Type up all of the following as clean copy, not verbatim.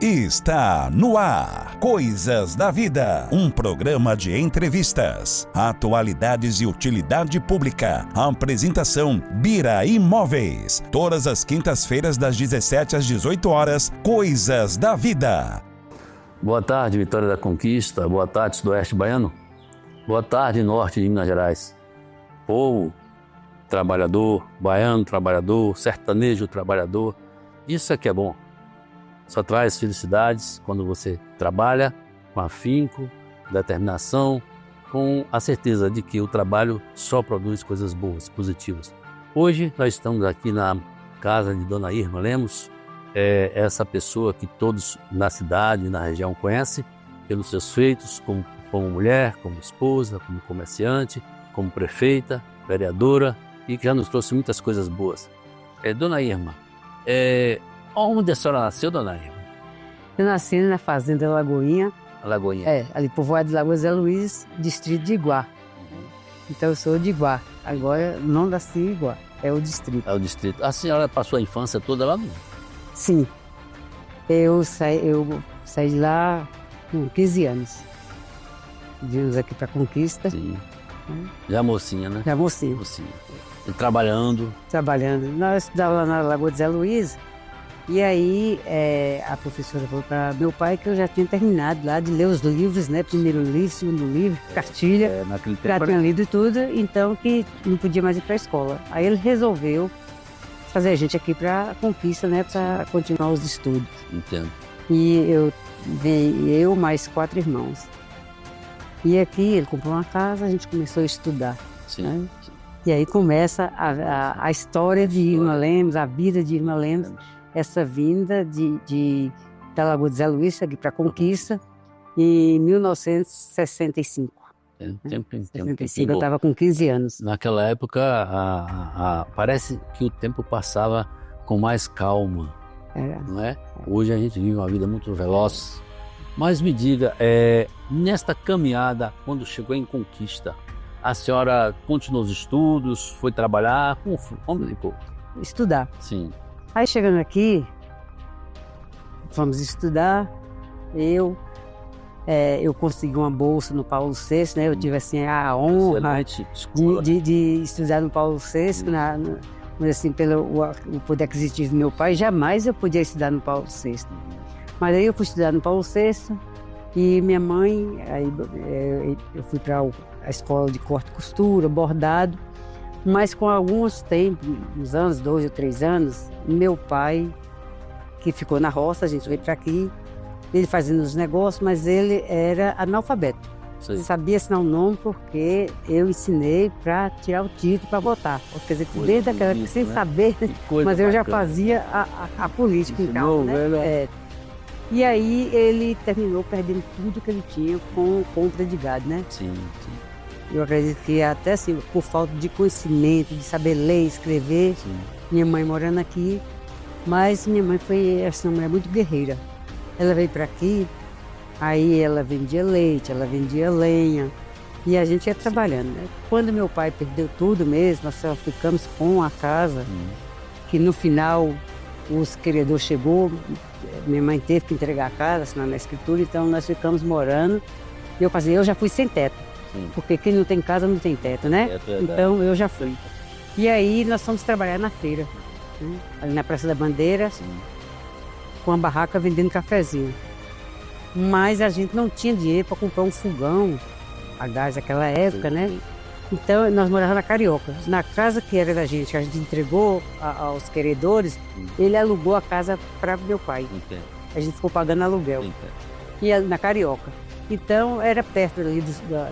Está no ar, Coisas da Vida, um programa de entrevistas, atualidades e utilidade pública. Apresentação, Bira Imóveis. Todas as quintas-feiras das 17 às 18 horas, Coisas da Vida. Boa tarde, Vitória da Conquista. Boa tarde, Sudoeste Baiano. Boa tarde, Norte de Minas Gerais. Povo trabalhador, baiano trabalhador, sertanejo trabalhador. Isso é que é bom. Só traz felicidades quando você trabalha com afinco, determinação, com a certeza de que o trabalho só produz coisas boas, positivas. Hoje nós estamos aqui na casa de Dona Irma Lemos, essa pessoa que todos na cidade e na região conhecem pelos seus feitos como mulher, como esposa, como comerciante, como prefeita, vereadora e que já nos trouxe muitas coisas boas. Dona Irma, onde a senhora nasceu, Dona Irma? Eu nasci na fazenda Lagoinha. Lagoinha. Ali povoado de Lagoa Zé Luiz, distrito de Iguá. Então eu sou de Iguá. Agora não nasci em Iguá, é o distrito. É o distrito. A senhora passou a infância toda lá? Sim. Eu saí de lá com 15 anos. Viemos aqui para Conquista. Sim. Já mocinha, né? Já mocinha. E trabalhando. Nós estudávamos lá na Lagoa de Zé Luiz. E aí a professora falou para meu pai que eu já tinha terminado lá de ler os livros, né? Primeiro livro, segundo livro, cartilha. Naquele tempo já tinha lido tudo, então que não podia mais ir para a escola. Aí ele resolveu trazer a gente aqui para Conquista, né? Para continuar os estudos. Entendo. E eu mais 4 irmãos. E aqui ele comprou uma casa, a gente começou a estudar. Sim. Né? E aí começa a história de Irma Lemos, a vida de Irma Lemos. Essa vinda da Lagoa de Zé Luiz aqui para Conquista em 1965. Tempo. Eu estava com 15 anos. Naquela época, parece que o tempo passava com mais calma, não é? Hoje a gente vive uma vida muito veloz. Mas me diga, nesta caminhada, quando chegou em Conquista, a senhora continuou os estudos, foi trabalhar? Como ficou? Estudar. Sim. Aí chegando aqui, fomos estudar, eu consegui uma bolsa no Paulo VI, né? Eu tive assim a honra de estudar no Paulo VI, mas assim, pelo o poder aquisitivo do meu pai, jamais eu podia estudar no Paulo VI. Mas aí eu fui estudar no Paulo VI e minha mãe, aí eu fui para a escola de corte e costura, bordado. Mas com alguns tempos, uns anos, 2 ou 3 anos, meu pai, que ficou na roça, a gente veio para aqui, ele fazendo os negócios, mas ele era analfabeto. Sim. Sabia assinar o nome porque eu ensinei para tirar o título para votar. Quer dizer, desde aquela época, sem saber, mas eu já fazia a política em casa, né? E aí ele terminou perdendo tudo que ele tinha com compra de gado, né? Sim. Eu acredito que até assim, por falta de conhecimento, de saber ler, escrever, sim. Minha mãe morando aqui, mas minha mãe foi assim, uma mulher muito guerreira. Ela veio para aqui, aí ela vendia leite, ela vendia lenha, e a gente ia trabalhando, né? Quando meu pai perdeu tudo mesmo, nós só ficamos com a casa, que no final os queredores chegou, minha mãe teve que entregar a casa, assinar na escritura, então nós ficamos morando, e eu já fui sem teto. Porque quem não tem casa não tem teto, né? Então eu já fui. E aí nós fomos trabalhar na feira, né? Ali na Praça da Bandeira, com a barraca vendendo cafezinho. Mas a gente não tinha dinheiro para comprar um fogão a gás naquela época, né? Então nós morávamos na Carioca. Na casa que era da gente, que a gente entregou aos queredores, ele alugou a casa para meu pai. A gente ficou pagando aluguel. E na Carioca. Então, era perto ali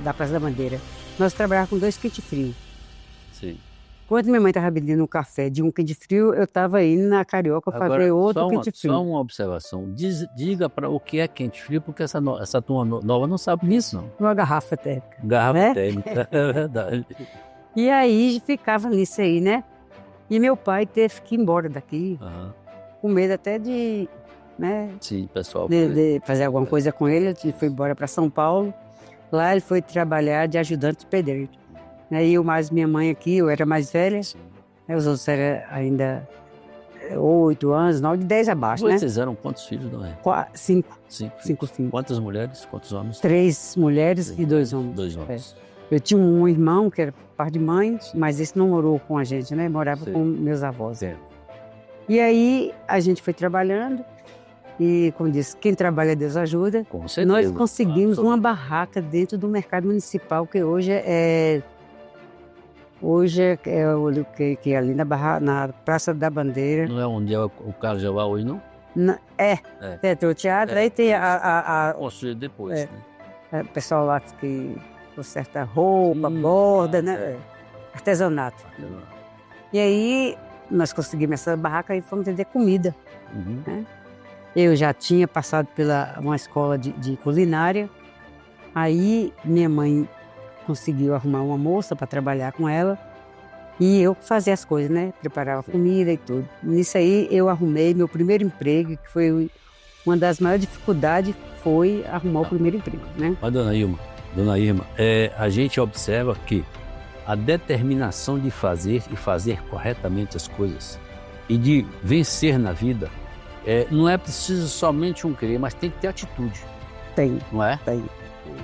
da Praça da Bandeira. Nós trabalhávamos com 2 kits frios. Sim. Quando minha mãe estava vendendo um café de um kit frio, eu estava indo na Carioca fazer outro kit frio. Só uma observação. Diga para o que é quente frio, porque essa turma nova não sabe disso, não. Uma garrafa térmica. Garrafa térmica, é verdade. E aí, ficava nisso aí, né? E meu pai teve que ir embora daqui, com medo até de... né? Sim, pessoal. De fazer alguma coisa com ele, ele foi embora para São Paulo. Lá ele foi trabalhar de ajudante de pedreiro. E eu mais minha mãe aqui, eu era mais velha, os outros eram ainda 8 anos, 9, de 10 abaixo, né? Vocês eram quantos filhos, não é? 5 Cinco filhos. Quantas mulheres, quantos homens? 3 mulheres e 2 homens. 2 homens. Eu tinha um irmão que era par de mãe, mas esse não morou com a gente, né? Morava Sim. com meus avós. Sim. E aí a gente foi trabalhando e, como disse, quem trabalha Deus ajuda. Com certeza. Nós conseguimos uma barraca dentro do mercado municipal, que hoje é o que é ali na Praça da Bandeira. Não é onde é o Carlos Jeová hoje, não? Tem o teatro, aí tem a Construído depois, né? pessoal lá que conserta roupa, Sim. borda, né? Artesanato. E aí nós conseguimos essa barraca e fomos vender comida. Uhum. Eu já tinha passado pela uma escola de culinária, aí minha mãe conseguiu arrumar uma moça para trabalhar com ela e eu fazia as coisas, né? Preparava comida e tudo. Nisso aí eu arrumei meu primeiro emprego, que foi uma das maiores dificuldades, foi arrumar o primeiro emprego, né? Mas, dona Irma, a gente observa que a determinação de fazer e fazer corretamente as coisas e de vencer na vida, não é preciso somente um querer, mas tem que ter atitude, Tem. não é? Tem.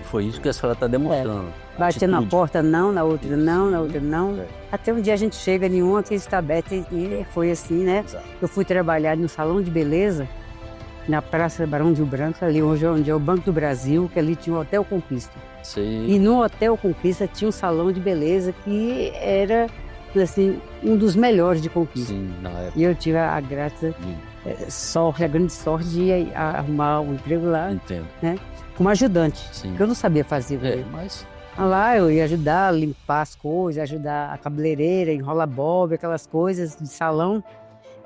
Foi isso que a senhora está demonstrando. Batendo na Atitude. porta, não, na outra não, na outra não. Até um dia a gente chega em uma que está aberta e foi assim, né? Exato. Eu fui trabalhar no salão de beleza, na Praça Barão de Rio Branco, ali onde é o Banco do Brasil, que ali tinha o Hotel Conquista. Sim. E no Hotel Conquista tinha um salão de beleza que era, assim, um dos melhores de Conquista. Sim, na época. E eu tive a grata sorte, a grande sorte de arrumar um emprego lá Entendo. como ajudante, Sim. porque eu não sabia fazer. Mas Lá eu ia ajudar a limpar as coisas, ajudar a cabeleireira, enrolar bob, aquelas coisas de salão,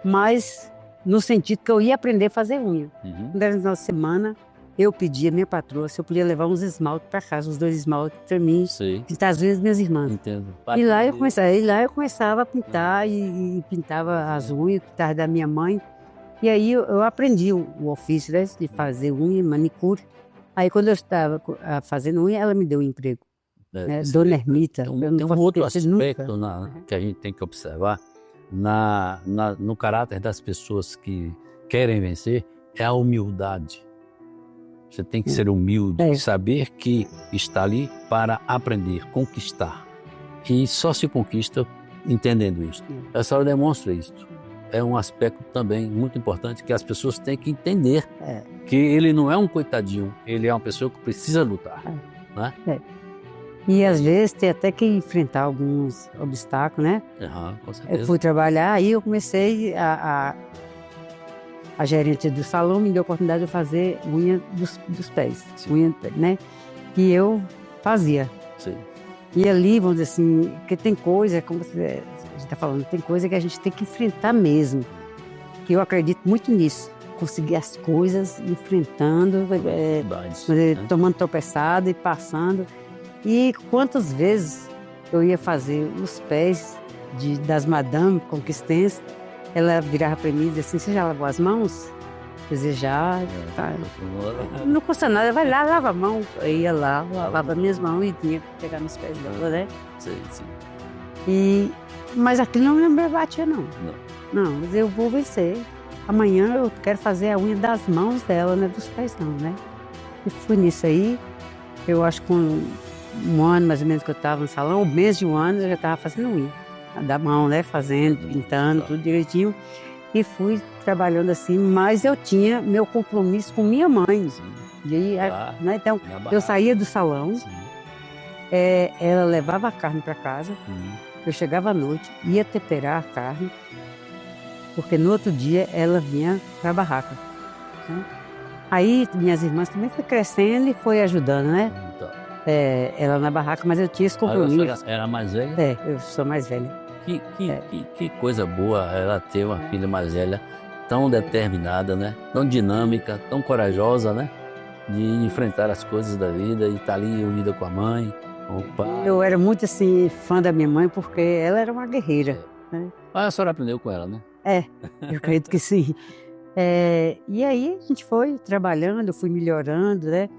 mas no sentido que eu ia aprender a fazer unha. uhum. No final de semana, eu pedi à minha patroa se eu podia levar uns esmaltes para casa, uns 2 esmaltes para mim, Sei. e às vezes minhas irmãs. Entendo. E lá eu começava a pintar e pintava as unhas, pintava da minha mãe. E aí eu aprendi o ofício, né, de fazer unha, manicure. Aí quando eu estava fazendo unha, ela me deu um emprego. Né? Dona Ermita. Tem eu não um posso outro esquecer aspecto nunca. que a gente tem que observar no caráter das pessoas que querem vencer, é a humildade. Você tem que ser humilde, saber que está ali para aprender, conquistar. E só se conquista entendendo isso. A senhora demonstra isso. É um aspecto também muito importante que as pessoas têm que entender que ele não é um coitadinho, ele é uma pessoa que precisa lutar. Né? E às vezes tem até que enfrentar alguns obstáculos, né? Com certeza. Eu fui trabalhar, aí eu comecei a gerente do salão me deu a oportunidade de fazer unha dos pés, unha, né? E eu fazia. Sim. E ali, vamos dizer assim, porque tem coisa, como a gente está falando, tem coisa que a gente tem que enfrentar mesmo. Que eu acredito muito nisso. Conseguir as coisas enfrentando, tomando tropeçada e passando. E quantas vezes eu ia fazer os pés das madame conquistenses, ela virava para mim e dizia assim, você já lavou as mãos? Eu dizia, já. Tá. Não custa nada, vai lá, lava a mão. Eu ia lá, lavava minhas mãos e tinha que pegar nos pés dela, né? Sim. Mas aquilo não me batia, não. Não, mas eu vou vencer. Amanhã eu quero fazer a unha das mãos dela, não é dos pés não, né? E fui nisso aí. Eu acho que com um ano mais ou menos que eu estava no salão, um mês de um ano eu já estava fazendo unha. Da mão, né? Fazendo, pintando, tudo direitinho. E fui trabalhando assim, mas eu tinha meu compromisso com minha mãe. E aí, né? Então, eu saía do salão, ela levava a carne para casa, eu chegava à noite, ia temperar a carne, porque no outro dia ela vinha para a barraca. Né? Aí minhas irmãs também foi crescendo e foi ajudando, né? Ela na barraca, mas eu tinha esse compromisso. Era mais velha? Eu sou mais velha. Que coisa boa ela ter uma filha mais velha, tão determinada, né? Tão dinâmica, tão corajosa, né? De enfrentar as coisas da vida e estar ali unida com a mãe, com o pai. Eu era muito assim, fã da minha mãe, porque ela era uma guerreira. Né? Mas a senhora aprendeu com ela, né? Eu acredito que sim. E aí a gente foi trabalhando, fui melhorando, né?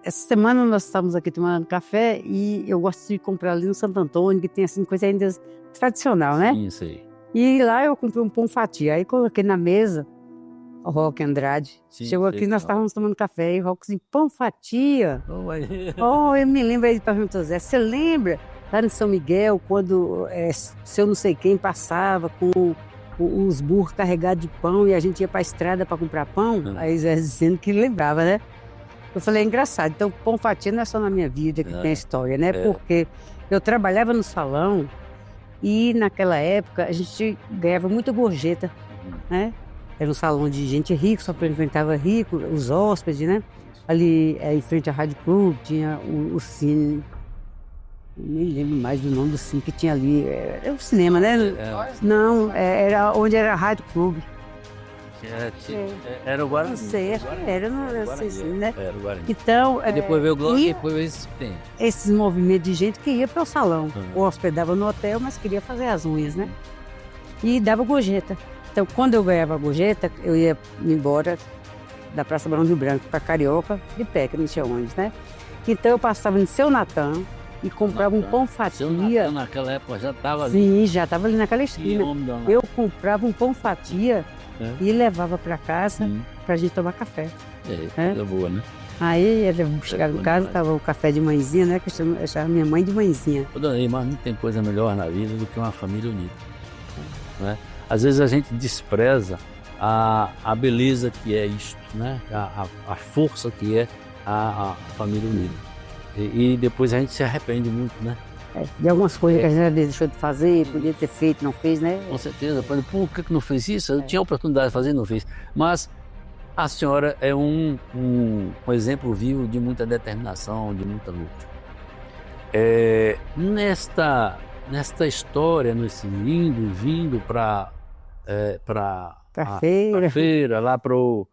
Essa semana nós estávamos aqui tomando café e eu gosto de comprar ali no Santo Antônio, que tem assim coisa ainda tradicional, né? Sim, sei. E lá eu comprei um pão fatia. Aí coloquei na mesa o Roque Andrade. Sim, Chegou aqui, nós estávamos tomando café. E o Roque assim, pão fatia. Oh, eu me lembro. Ele perguntou, Zé, você lembra lá em São Miguel, quando seu não sei quem passava com os burros carregados de pão e a gente ia para a estrada para comprar pão? Aí Zé dizendo que lembrava, né? Eu falei, é engraçado. Então, pão fatia não é só na minha vida que tem a história, né? Porque eu trabalhava no salão e naquela época a gente ganhava muita gorjeta, né? Era um salão de gente rica, só frequentava rico, os hóspedes, né? Ali em frente à Rádio Clube tinha o cine, nem lembro mais do nome do cine que tinha ali. Era o cinema, né? Não, era onde era a Rádio Clube. Era o Guarani. Não sei, acho que era, não sei se, né? Era o Guarani. Então, E depois veio o Globo e depois veio esse tempo. Esses movimentos de gente que ia para o salão, ou hospedava no hotel, mas queria fazer as unhas, né? E dava gorjeta. Então, quando eu ganhava a gorjeta, eu ia embora da Praça Barão do Branco para Carioca, de pé, que não tinha ônibus, né? Então, eu passava no Seu Natan e comprava um pão fatia. Seu Natan, naquela época já estava ali. Sim, já estava ali naquela esquina. Eu comprava um pão fatia e levava para casa para a gente tomar café. Coisa boa, né? Aí, eu chegava em casa, estava o café de mãezinha, né? Que eu chamava minha mãe de mãezinha. Mas não tem coisa melhor na vida do que uma família unida, né? Às vezes a gente despreza a beleza que é isto, né? A força que é a família unida. E depois a gente se arrepende muito, né? De algumas coisas que a gente deixou de fazer, podia ter feito, não fez, né? Com certeza. Por que não fez isso? Eu tinha a oportunidade de fazer e não fez. Mas a senhora é um exemplo vivo de muita determinação, de muita luta. Nesta história, nesse indo e vindo para a feira, lá pro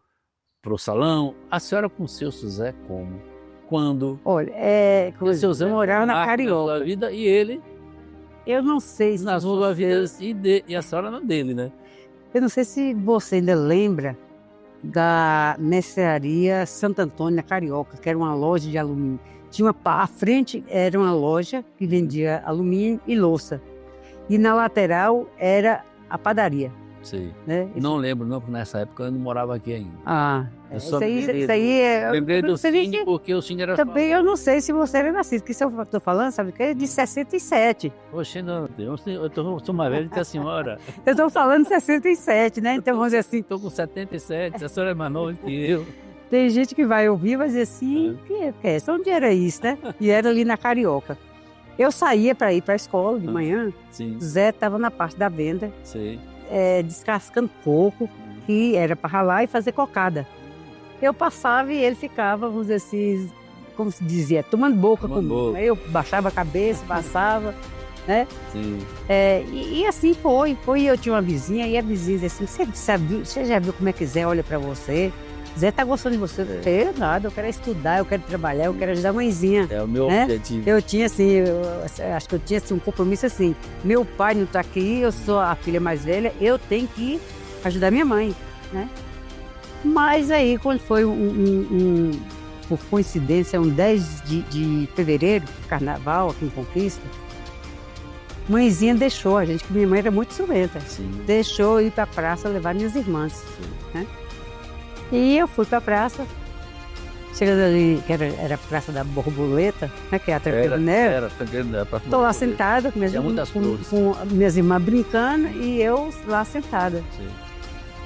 salão, a senhora com o seu José como? Quando? Olha, o seu José morava na Carioca. Na sua vida, e ele eu não sei se nas suas vidas e a senhora na dele, né? Eu não sei se você ainda lembra da mercearia Santo Antônio, na Carioca, que era uma loja de alumínio. À frente era uma loja que vendia alumínio e louça. E na lateral era a padaria. Sim. Né? Não lembro, não, porque nessa época eu não morava aqui ainda. Isso aí é... Lembrei do Cine, porque o Cine era... Também eu não sei se você era nascido, que isso eu estou falando, sabe o que? É de 67. Poxa, não, eu sou mais velho que a senhora. Eu estou falando 67, né? Então vamos dizer assim... Estou com 77, a senhora é mais nova que eu. Tem gente que vai ouvir e vai dizer assim, onde era isso, né? E era ali na Carioca. Eu saía para ir para a escola de manhã, Sim. Zé estava na parte da venda, Sim. Descascando coco, que era para ralar e fazer cocada. Eu passava e ele ficava, vamos dizer assim, como se dizia, tomando boca comigo. Aí eu baixava a cabeça, passava, né? Sim. E assim foi. Eu tinha uma vizinha e a vizinha dizia assim, você já viu como é que Zé olha para você? Zé tá gostando de você? Eu nada, eu quero estudar, eu quero trabalhar, eu quero ajudar a mãezinha. É o meu objetivo. Eu tinha assim, acho que eu tinha assim, um compromisso assim, meu pai não tá aqui, eu sou a filha mais velha, eu tenho que ajudar minha mãe, né? Mas aí, quando foi por coincidência, um 10 de fevereiro, carnaval aqui em Conquista, mãezinha deixou a gente, que minha mãe era muito ciumenta, deixou eu ir pra praça levar minhas irmãs, né? E eu fui pra praça, chegando ali, que era a Praça da Borboleta, né, que é a Tranqueira Neve. Estou lá sentada com minhas irmãs brincando e eu lá sentada. Sim.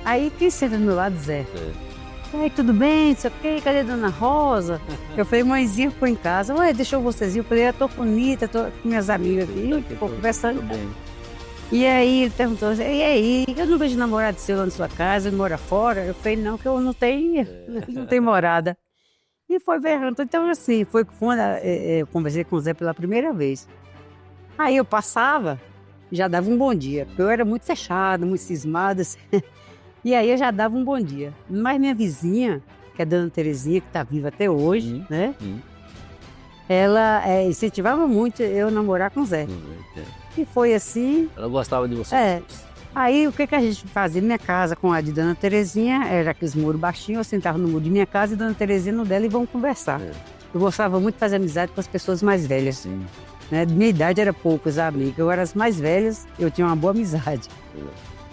Aí quem senta do meu lado, Zé? Aí, tudo bem, não sei o quê, cadê a Dona Rosa? Eu falei, mãezinha ficou em casa. Ué, deixou vocês ir. Eu falei, eu tô bonita, tô com minhas amigas aqui, conversando. E aí ele perguntou, e aí, eu não vejo namorado seu lá na sua casa, ele mora fora? Eu falei, não, que eu não tenho morada. E foi berrando. Então, assim, foi quando eu conversei com o Zé pela primeira vez. Aí eu passava, já dava um bom dia, porque eu era muito fechada, muito cismada. Assim. E aí eu já dava um bom dia. Mas minha vizinha, que é a Dona Terezinha, que está viva até hoje, né? Ela incentivava muito eu namorar com o Zé. E foi assim. Ela gostava de você. Aí o que a gente fazia? Minha casa com a de Dona Terezinha, era aqueles muros baixinhos, eu sentava no muro de minha casa e Dona Terezinha no dela e vamos conversar. Eu gostava muito de fazer amizade com as pessoas mais velhas. né? De minha idade era poucos amigos, agora as mais velhas eu tinha uma boa amizade.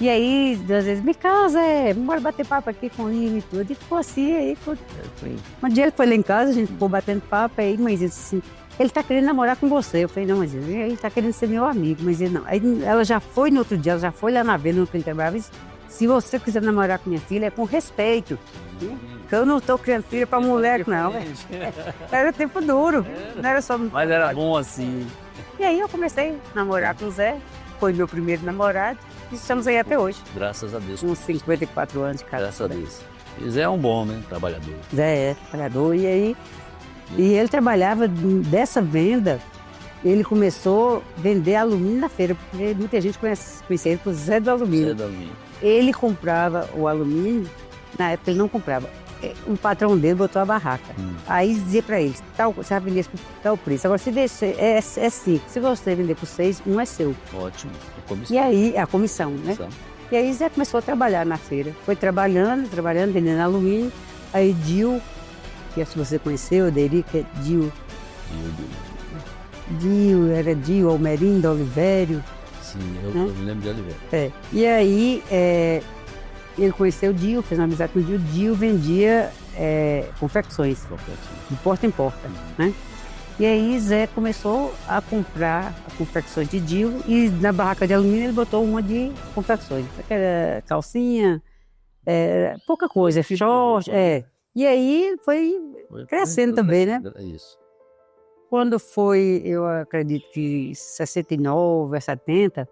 E aí, às vezes, me casa, bora bater papo aqui com ele e tudo. E ficou assim, aí um dia ele foi lá em casa, a gente ficou batendo papo, aí mãe disse assim, ele tá querendo namorar com você. Eu falei, não, mas ele tá querendo ser meu amigo, mas ele não. Aí ela já foi no outro dia, ela já foi lá na venda, no que ele trabalhava, e disse, se você quiser namorar com minha filha, é com respeito. Porque eu não tô criando filha pra moleque, não. Era tempo duro, não era só... Mas era bom assim. E aí eu comecei a namorar com o Zé, foi meu primeiro namorado, e estamos aí até hoje. Graças a Deus. Uns 54 anos de casa. Graças a Deus. E Zé é um bom homem, trabalhador. Zé é trabalhador, e aí... E ele trabalhava dessa venda, ele começou a vender alumínio na feira, porque muita gente conhecia ele por Zé do Alumínio. Zé do Alumínio. Ele comprava o alumínio, na época ele não comprava. O patrão dele botou a barraca. Aí dizia para ele, você vai vender por tal preço. Agora, se vender, é 5. Se você vender por 6, um é seu. Ótimo. E aí, a comissão, né? E aí Zé começou a trabalhar na feira. Foi trabalhando, vendendo alumínio. Aí Dil, que se você conheceu, Deri, que é Dil. Era Dil, Almerinda, Olivério. Sim, eu me lembro de Olivério. E aí, ele conheceu o Dil, fez uma amizade com o Dil. Dil vendia confecções, de porta em porta, né? E aí Zé começou a comprar confecções de Dil e na barraca de alumínio ele botou uma de confecções. Era calcinha, pouca coisa, short, E aí foi crescendo também, né? Isso. Quando foi, eu acredito que 69, 70,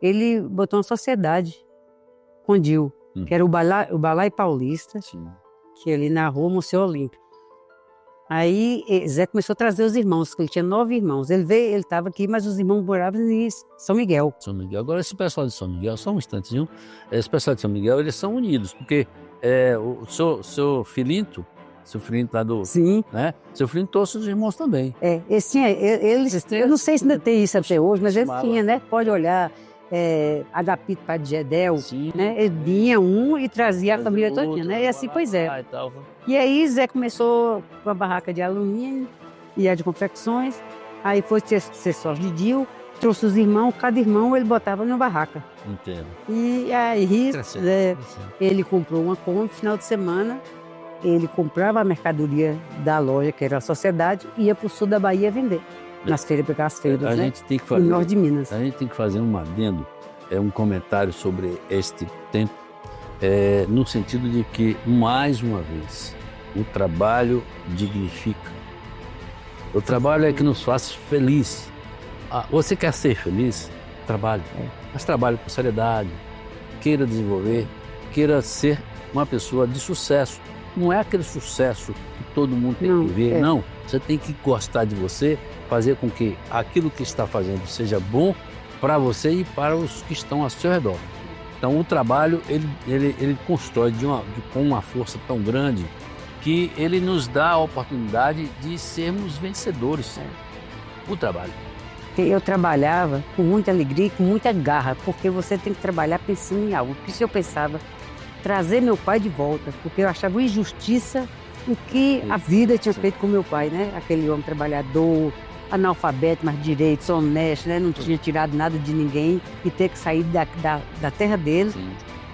ele botou uma sociedade com o Dil, que era o Balai Paulista, que ali na rua Museu Olímpico. Aí Zé começou a trazer os irmãos, porque ele tinha 9 irmãos. Ele estava aqui, mas os irmãos moravam em São Miguel. São Miguel. Agora, esse pessoal de São Miguel, só um instantezinho, esse pessoal de São Miguel, eles são unidos, porque o seu Filinto lá do... Sim. Né? Seu Filinto trouxe os irmãos também. Eu não sei se ainda tem isso até hoje, mas eles tinham, né? Pode olhar, Agapito Pai de Gedel, né? Ele vinha e trazia a família toda, né? E assim, pois é. E aí Zé começou com a barraca de alumínio e a de confecções, aí foi ser sócio de Dil, trouxe os irmãos, cada irmão ele botava numa barraca. Entendo. E aí ele comprou uma Kombi no final de semana, ele comprava a mercadoria da loja, que era a sociedade, e ia para o sul da Bahia vender. Nas feiras, pegar as feiras, né? Gente tem que fazer, no norte de Minas. A gente tem que fazer um adendo, um comentário sobre este tempo, no sentido de que, mais uma vez, o trabalho dignifica. O trabalho é que nos faz feliz. Você quer ser feliz? Trabalhe. Mas trabalhe com seriedade, queira desenvolver, queira ser uma pessoa de sucesso. Não é aquele sucesso que todo mundo tem que ver, não. Você tem que gostar de você, fazer com que aquilo que está fazendo seja bom para você e para os que estão ao seu redor. Então, o trabalho, ele constrói com uma força tão grande que ele nos dá a oportunidade de sermos vencedores. O trabalho. Eu trabalhava com muita alegria e com muita garra, porque você tem que trabalhar pensando em algo. Porque se eu pensava trazer meu pai de volta, porque eu achava uma injustiça o que a vida tinha feito com meu pai, né? Aquele homem trabalhador, analfabeto, mas direitos, honesto, né? Não tinha tirado nada de ninguém e ter que sair da terra dele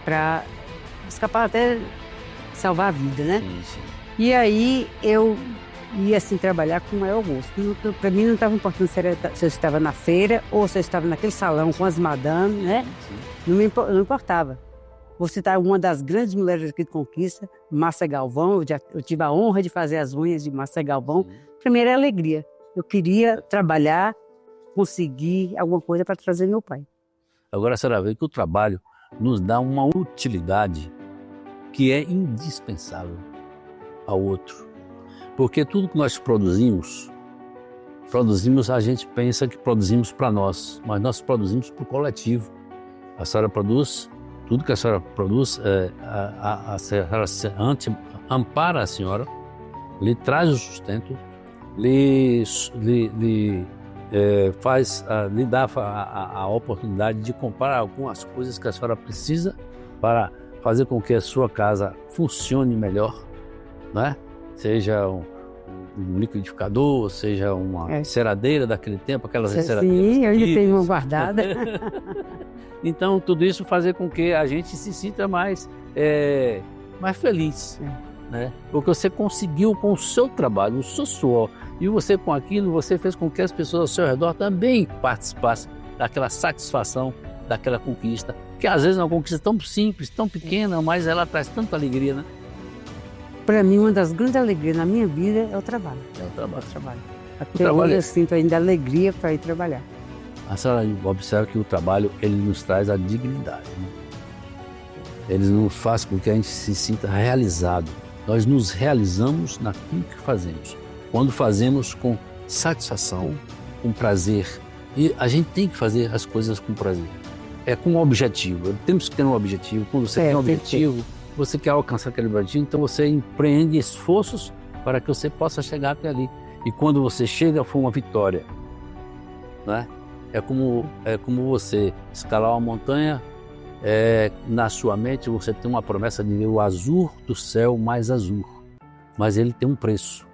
para escapar até salvar a vida, né? E aí eu ia assim trabalhar com o maior gosto. Para mim não estava importando se eu estava na feira ou se eu estava naquele salão com as madames, né? Não importava. Vou citar uma das grandes mulheres aqui de Conquista, Márcia Galvão. Eu tive a honra de fazer as unhas de Márcia Galvão. Primeiro é alegria. Eu queria trabalhar, conseguir alguma coisa para trazer meu pai. Agora, a senhora vê que o trabalho nos dá uma utilidade que é indispensável ao outro. Porque tudo que nós produzimos, a gente pensa que produzimos para nós, mas nós produzimos para o coletivo. A senhora produz... Tudo que a senhora produz, a senhora ampara a senhora, lhe traz o sustento, lhe dá a oportunidade de comprar algumas coisas que a senhora precisa para fazer com que a sua casa funcione melhor, né? Seja um liquidificador, seja uma enceradeira daquele tempo, aquelas enceradeiras. Sim, eu ainda tenho uma guardada. Então, tudo isso fazer com que a gente se sinta mais feliz, né? Porque você conseguiu com o seu trabalho, o seu suor, e você com aquilo, você fez com que as pessoas ao seu redor também participassem daquela satisfação, daquela conquista, que às vezes é uma conquista tão simples, tão pequena, mas ela traz tanta alegria, né? Para mim, uma das grandes alegrias na minha vida é o trabalho. É o trabalho. Até hoje eu sinto ainda alegria para ir trabalhar. A senhora observa que o trabalho, ele nos traz a dignidade, né? Ele nos faz com que a gente se sinta realizado. Nós nos realizamos naquilo que fazemos. Quando fazemos com satisfação, com prazer. E a gente tem que fazer as coisas com prazer. É com um objetivo. Temos que ter um objetivo. Quando você tem um objetivo, você quer alcançar aquele objetivo, então você empreende esforços para que você possa chegar até ali. E quando você chega, foi uma vitória, né? É como você escalar uma montanha, na sua mente você tem uma promessa de ver o azul do céu mais azul, mas ele tem um preço.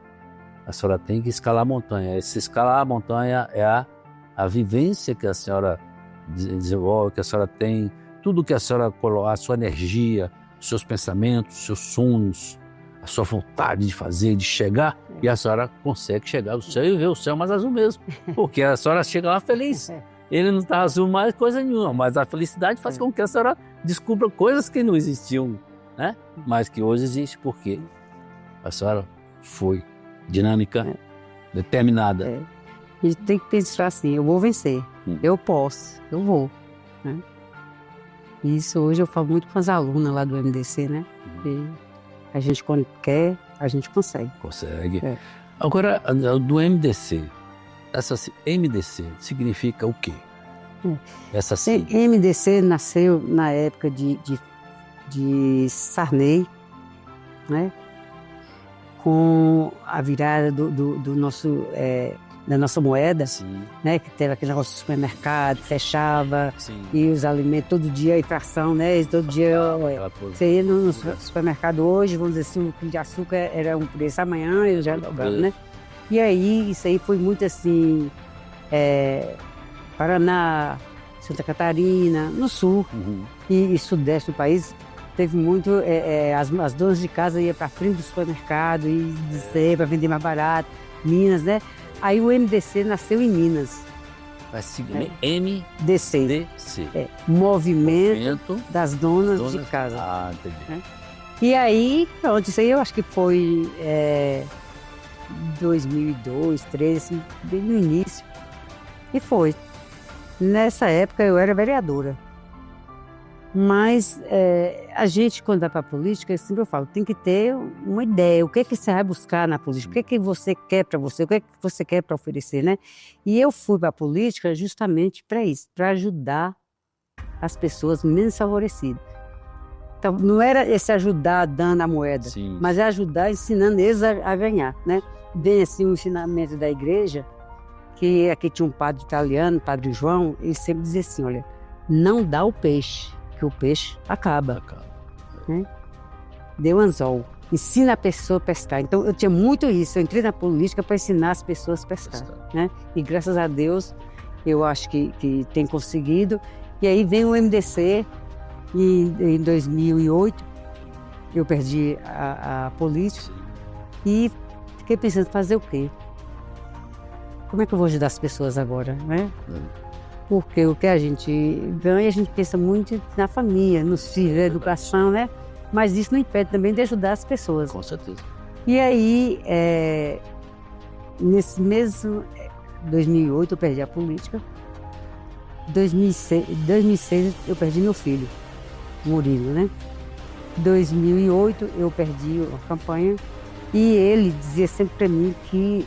A senhora tem que escalar a montanha. Se escalar a montanha é a vivência que a senhora desenvolve, que a senhora tem, tudo que a senhora coloca, a sua energia, os seus pensamentos, os seus sonhos, a sua vontade de fazer, de chegar, e a senhora consegue chegar ao céu e ver o céu mais azul mesmo, porque a senhora chega lá feliz. Ele não está azul mais coisa nenhuma, mas a felicidade faz com que a senhora descubra coisas que não existiam, né? Mas que hoje existe, porque a senhora foi dinâmica, determinada. A gente tem que pensar assim, eu vou vencer, eu posso, eu vou, né? Isso hoje eu falo muito com as alunas lá do MDC, né? E a gente quando quer, a gente consegue. Consegue. Agora, do MDC, essa MDC significa o quê? Essa MDC nasceu na época de Sarney, né? Com a virada do nosso, da nossa moeda, né? Que teve aquele negócio do supermercado, fechava, e os alimentos, todo dia a inflação, né? Todo dia você ia no supermercado hoje, vamos dizer assim, um quilo de açúcar era um preço, amanhã eu já dobrava, né? E aí, isso aí foi muito assim, Paraná, Santa Catarina, no sul e sudeste do país, teve muito, as donas de casa iam para frente do supermercado e dizer para vender mais barato, Minas, né? Aí o MDC nasceu em Minas. MDC. Movimento das Donas de Casa. Ah, entendi. E aí, pronto, isso aí eu acho que foi 2002, 2013, assim, bem no início. E foi. Nessa época eu era vereadora. Mas a gente, quando vai para a política, sempre eu falo, tem que ter uma ideia. O que é que você vai buscar na política? O que é que você quer para você? O que é que você quer para oferecer, né? E eu fui para a política justamente para isso, para ajudar as pessoas menos favorecidas. Então, não era esse ajudar dando a moeda, mas é ajudar ensinando eles a ganhar, né? Bem assim, o ensinamento da igreja, que aqui tinha um padre italiano, Padre João, ele sempre dizia assim, olha, não dá o peixe, que o peixe acaba. Né? Dê o anzol, ensina a pessoa a pescar. Então eu tinha muito isso, eu entrei na política para ensinar as pessoas a pescar. Né? E graças a Deus eu acho que tem conseguido. E aí vem o MDC, e em 2008 eu perdi a política e fiquei pensando, fazer o quê? Como é que eu vou ajudar as pessoas agora, né? Porque o que a gente ganha, a gente pensa muito na família, nos filhos, na educação, né? Mas isso não impede também de ajudar as pessoas. Com certeza. E aí, nesse mesmo 2008 eu perdi a política. 2006 eu perdi meu filho, Murilo, né? 2008 eu perdi a campanha. E ele dizia sempre para mim que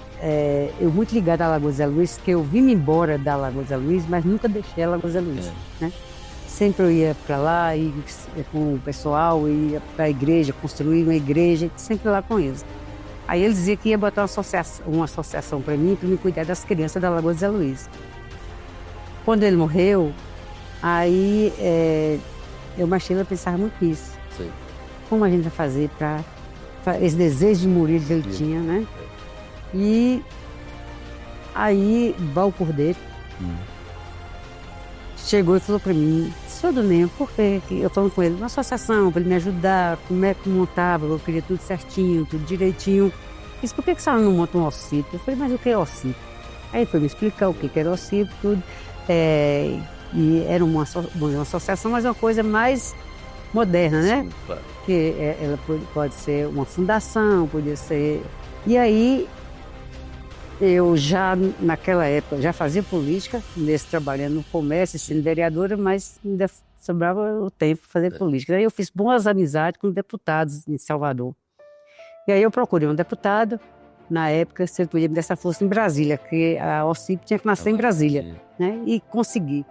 eu muito ligada à Lagoa Zé Luiz, que eu vim embora da Lagoa Zé Luiz, mas nunca deixei a Lagoa Zé Luiz, né? Sempre eu ia para lá, e com o pessoal, ia para a igreja, construir uma igreja, sempre lá com eles. Aí ele dizia que ia botar uma associação para mim cuidar das crianças da Lagoa Zé Luiz. Quando ele morreu, aí eu, Machila, pensava muito nisso. Como a gente vai fazer para esse desejo de morir que ele tinha, né? E aí, Val Cordeiro chegou e falou para mim: senhor Domingo, por que eu falando com ele, uma associação para ele me ajudar, como é que montava, eu queria tudo certinho, tudo direitinho. Disse: por que a senhora não monta um OCIP? Eu falei: mas o que é OCIP? Aí ele foi me explicar o que era OCIP, tudo. E era uma associação, mas uma coisa mais moderna, né? Sim, claro. Que ela pode ser uma fundação, podia ser... E aí, eu já, naquela época, já fazia política, trabalhando no comércio, sendo vereadora, mas ainda sobrava o tempo para fazer política. Aí eu fiz boas amizades com deputados em Salvador. E aí eu procurei um deputado, na época, se ele podia me dar essa força em Brasília, porque a OCIP tinha que nascer em Brasília, né? E consegui.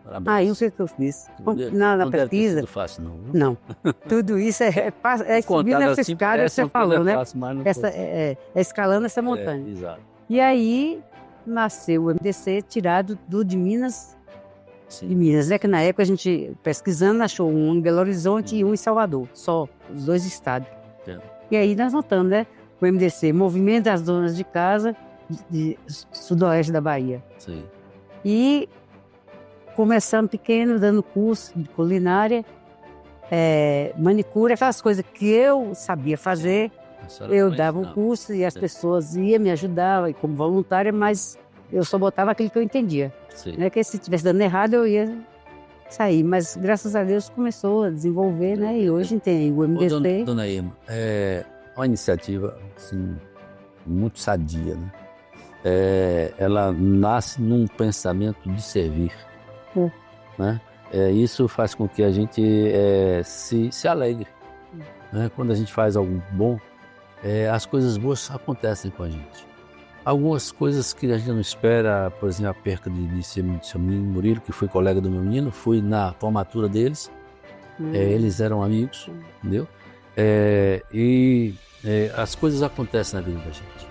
Parabéns. Aí o que eu fiz? Na pesquisa... Não fácil, não. Não. Tudo isso é subindo nessa escada que você falou, né? Escalando essa montanha. Exato. E aí nasceu o MDC tirado de Minas. Sim. De Minas, né? Que na época a gente, pesquisando, achou um em Belo Horizonte e um em Salvador. Só, os 2 estados. Entendo. E aí nós notamos, né? O MDC, Movimento das Donas de Casa de Sudoeste da Bahia. Sim. E começando pequeno, dando curso de culinária, manicure, aquelas coisas que eu sabia fazer. Eu dava o curso e as pessoas iam me ajudar como voluntária, mas eu só botava aquilo que eu entendia. Sim. Não é que se estivesse dando errado eu ia sair, mas graças a Deus começou a desenvolver, né? E hoje tem o MDC. Ô, dona Irma, é uma iniciativa assim, muito sadia, né? Ela nasce num pensamento de servir, né? Isso faz com que a gente se alegre, né? Quando a gente faz algo bom, as coisas boas acontecem com a gente. Algumas coisas que a gente não espera, por exemplo, a perca de seu menino Murilo, que foi colega do meu menino, fui na formatura deles, eles eram amigos, entendeu? As coisas acontecem na vida da gente.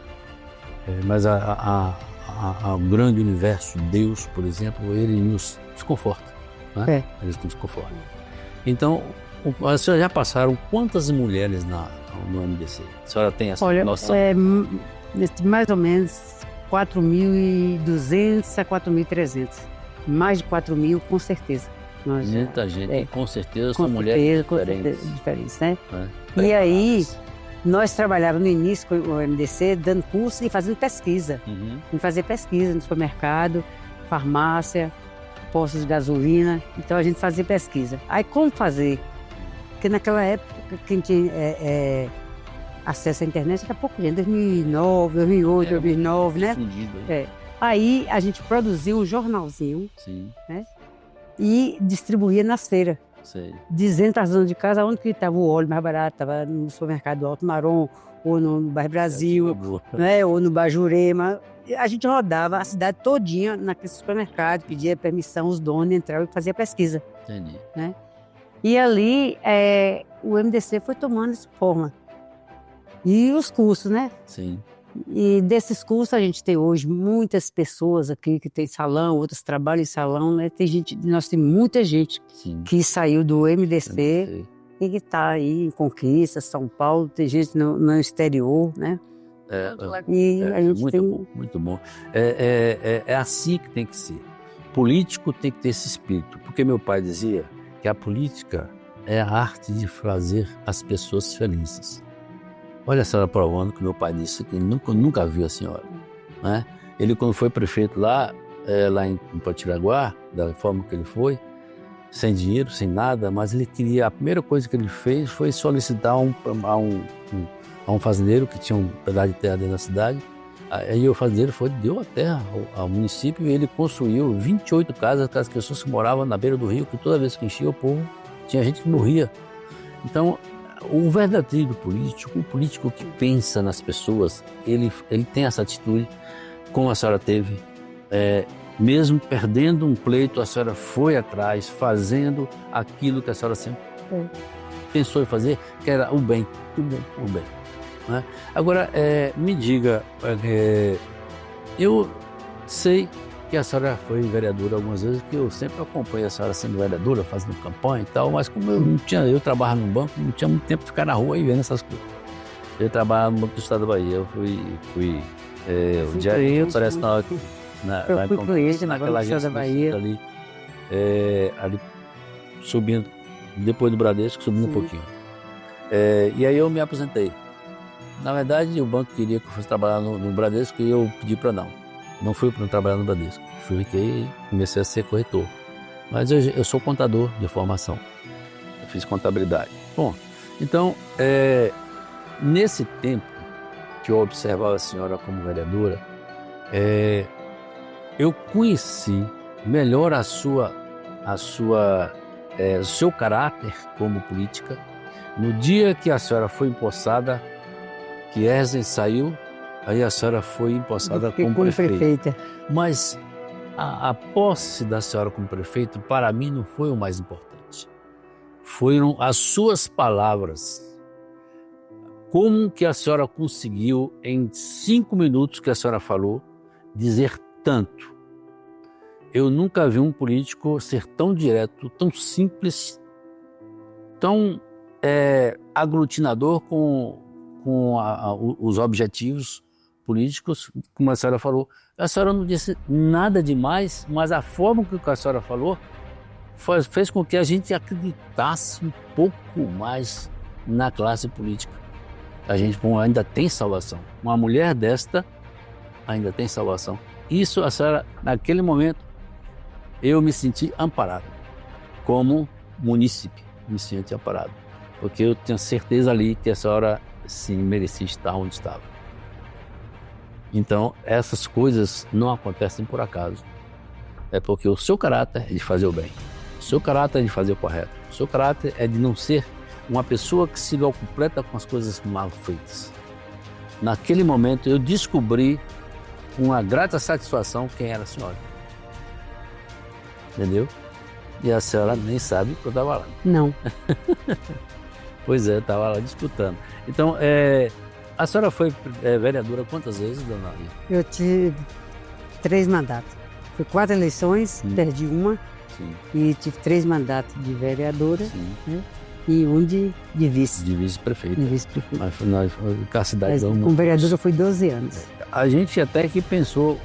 Mas o grande universo, Deus, por exemplo, ele nos conforta, né? Ele nos conforta. Então, a senhora já passaram quantas mulheres no MDC? A senhora tem essa noção? Mais ou menos 4.200 a 4.300. Mais de 4.000, com certeza. Muita gente, com certeza, são mulheres diferentes, né? E aí, nós trabalhávamos no início com o MDC, dando curso e fazendo pesquisa. Em fazer pesquisa no supermercado, farmácia, postos de gasolina. Então, a gente fazia pesquisa. Aí, como fazer? Porque naquela época, quem tinha acesso à internet era pouco gente, 2009, 2008, 2009, né? Aí, a gente produziu um jornalzinho, né? E distribuía nas feiras. Sei. Dizendo para as donas de casa onde que estava o óleo mais barato, estava no supermercado do Alto Marom, ou no Bairro Brasil, né, ou no Bajurema. A gente rodava a cidade todinha naquele supermercado, pedia permissão, os donos entravam e fazia pesquisa. Entendi. Né? E ali o MDC foi tomando essa forma. E os cursos, né? Sim. E desses cursos a gente tem hoje muitas pessoas aqui que tem salão, outros trabalham em salão, né? Nós temos muita gente que saiu do MDC e que está aí em Conquista, São Paulo, tem gente no exterior, né? E a gente muito tem... bom, muito bom. É assim que tem que ser. Político tem que ter esse espírito, porque meu pai dizia que a política é a arte de fazer as pessoas felizes. Olha a senhora provando que meu pai disse que nunca viu a senhora, né? Ele, quando foi prefeito lá em Potiraguá, da forma que ele foi, sem dinheiro, sem nada, mas ele queria, a primeira coisa que ele fez foi solicitar a um fazendeiro que tinha um pedaço de terra dentro da cidade. Aí o fazendeiro deu a terra ao município e ele construiu 28 casas para as pessoas que moravam na beira do rio, que toda vez que enchia o povo, tinha gente que morria. Então, o verdadeiro político, o político que pensa nas pessoas, ele tem essa atitude, como a senhora teve, mesmo perdendo um pleito, a senhora foi atrás, fazendo aquilo que a senhora sempre pensou em fazer, que era o bem, o bem. Né? Agora, me diga, eu sei que a senhora foi vereadora algumas vezes, que eu sempre acompanho a senhora sendo vereadora, fazendo campanha e tal, mas como eu trabalhava no banco, não tinha muito tempo de ficar na rua e vendo essas coisas. Eu trabalhava no Banco do Estado da Bahia, eu fui o Diarinho, parece na hora que... Eu fui cliente naquela agência da Bahia. ali, ali subindo, depois do Bradesco, subindo um pouquinho. E aí eu me aposentei. Na verdade, o banco queria que eu fosse trabalhar no Bradesco e eu pedi para não. Não fui para trabalhar no Bradesco. Fiquei e comecei a ser corretor. Mas eu sou contador de formação. Eu fiz contabilidade. Bom, então, nesse tempo que eu observava a senhora como vereadora, eu conheci melhor o seu caráter como política. No dia que a senhora foi empossada, que Erzen saiu, aí a senhora foi empossada como prefeita. Mas a posse da senhora como prefeito, para mim, não foi o mais importante. Foram as suas palavras. Como que a senhora conseguiu, em 5 minutos que a senhora falou, dizer tanto? Eu nunca vi um político ser tão direto, tão simples, tão aglutinador com os objetivos políticos, como a senhora falou. A senhora não disse nada demais, mas a forma que a senhora falou fez com que a gente acreditasse um pouco mais na classe política. A gente ainda tem salvação. Uma mulher desta ainda tem salvação. Isso, a senhora, naquele momento, eu me senti amparado. Como munícipe, me senti amparado. Porque eu tenho certeza ali que a senhora sim merecia estar onde estava. Então, essas coisas não acontecem por acaso. É porque o seu caráter é de fazer o bem. O seu caráter é de fazer o correto. O seu caráter é de não ser uma pessoa que se completa com as coisas mal feitas. Naquele momento, eu descobri com uma grata satisfação quem era a senhora. Entendeu? E a senhora nem sabe que eu estava lá. Não. Pois é, estava lá disputando. Então, a senhora foi vereadora quantas vezes, dona Lia? Eu tive 3 mandatos. Foi 4 eleições, perdi uma. Sim. E tive 3 mandatos de vereadora. Sim. Né? E um de vice. De vice-prefeito. De vice-prefeito. Mas com a cidade com vereadora foi 12 anos. A gente até que pensou,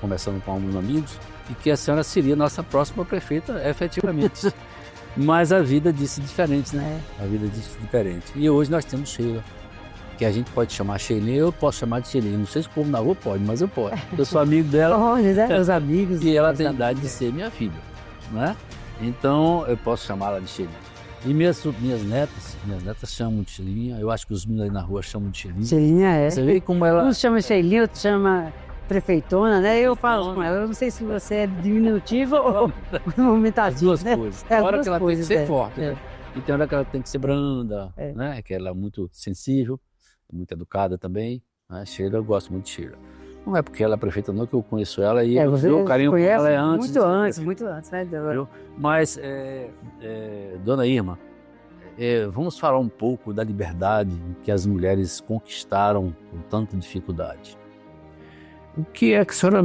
conversando com alguns amigos, e que a senhora seria nossa próxima prefeita, efetivamente. Mas a vida disse diferente, né? A vida disse diferente. E hoje nós temos Sheila, que a gente pode chamar Sheilinha, eu posso chamar de Sheilinha. Não sei se o povo na rua pode, mas eu posso. Eu sou amigo dela. Olha, né? Os amigos. E ela tem a idade de ser minha filha, né? Então eu posso chamá-la de Sheilinha. E minhas netas chamam de Sheilinha. Eu acho que os meninos aí na rua chamam de Sheilinha. Sheilinha é. Você vê como ela... Um chama Sheilinha, outro chama prefeitona, né? Eu falo com ela, eu não sei se você é diminutivo ou aumentativo, As duas né? coisas. É, Tem hora as que ela coisas, tem que ser é. forte, né? E tem hora que ela tem que ser branda, né? Que ela é muito sensível, muito educada também. Né? Sheila, eu gosto muito de Sheila. Não é porque ela é prefeita não que eu conheço ela e eu tenho carinho por ela antes. Muito antes, né? Mas, dona Irma, vamos falar um pouco da liberdade que as mulheres conquistaram com tanta dificuldade. O que é que a senhora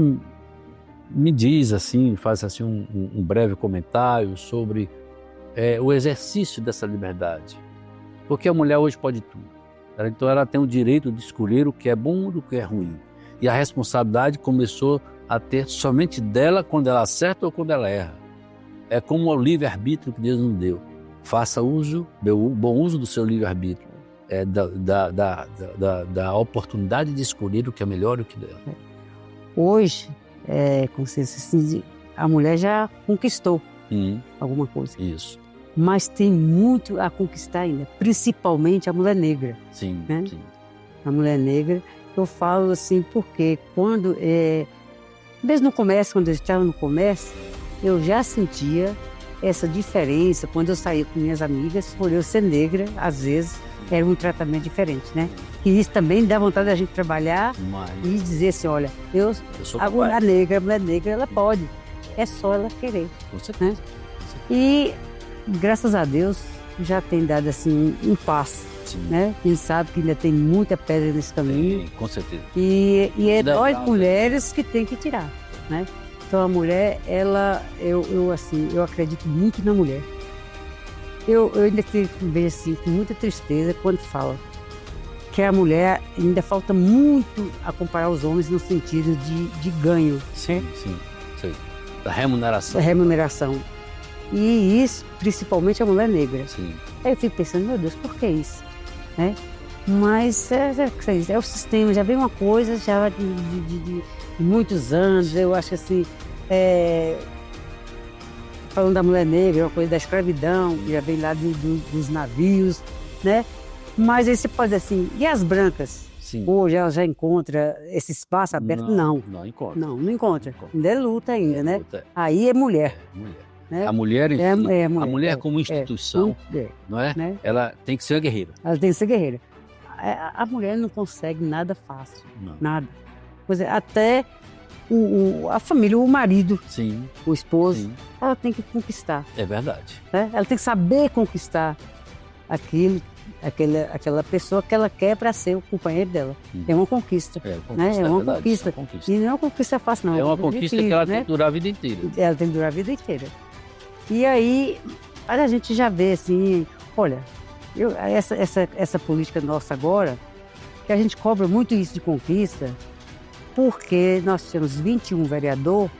me diz, assim, faz assim um breve comentário sobre o exercício dessa liberdade? Porque a mulher hoje pode tudo. Então ela tem o direito de escolher o que é bom do que é ruim. E a responsabilidade começou a ter somente dela quando ela acerta ou quando ela erra. É como o livre-arbítrio que Deus nos deu. Faça bom uso do seu livre-arbítrio. Da oportunidade de escolher o que é melhor e o que dela. Hoje, como se diz, a mulher já conquistou alguma coisa. Isso. Mas tem muito a conquistar ainda, principalmente a mulher negra. Sim, né? sim. A mulher negra, eu falo assim, porque quando, mesmo no comércio, quando eu estava no comércio, eu já sentia essa diferença. Quando eu saía com minhas amigas, por eu ser negra, às vezes era um tratamento diferente, né? E isso também dá vontade da gente trabalhar e dizer assim, olha, a mulher negra, ela pode, é só ela querer. Com certeza. Né? E, graças a Deus, já tem dado assim um passo. Sim. Né? A gente sabe que ainda tem muita pedra nesse caminho. Com certeza. E é nós mulheres que tem que tirar, né? Então a mulher, eu acredito muito na mulher. Eu ainda vejo assim, com muita tristeza quando fala que a mulher ainda falta muito a comparar os homens no sentido de ganho, Sim, sei. Da remuneração. da remuneração. E isso, principalmente a mulher negra. Sim. Aí eu fico pensando, meu Deus, por que isso? Né? Mas é o sistema, já vem uma coisa já de muitos anos, eu acho que assim, falando da mulher negra, é uma coisa da escravidão, que já vem lá dos navios, né? Mas aí você pode dizer assim, e as brancas? Sim. Hoje ela já encontra esse espaço aberto? Não. Não encontra. Não encontra. Ainda é luta ainda, né? Luta. Aí é mulher. Mulher. Né? A mulher em si, mulher. a mulher como instituição, não é? Né? Ela tem que ser uma guerreira. Ela tem que ser guerreira. A mulher não consegue nada fácil, Não. nada. Pois é, até a família, o marido, Sim, o esposo, sim. ela tem que conquistar. É verdade. Né? Ela tem que saber conquistar aquela pessoa que ela quer para ser o companheiro dela. É uma conquista. É Né? É uma verdade, conquista. é uma conquista. E não é uma conquista fácil, não. É uma conquista que ela tem que durar a vida inteira. Ela tem que durar a vida inteira. E aí, a gente já vê assim, olha, essa política nossa agora, que a gente cobra muito isso de conquista, porque nós temos 21 vereadores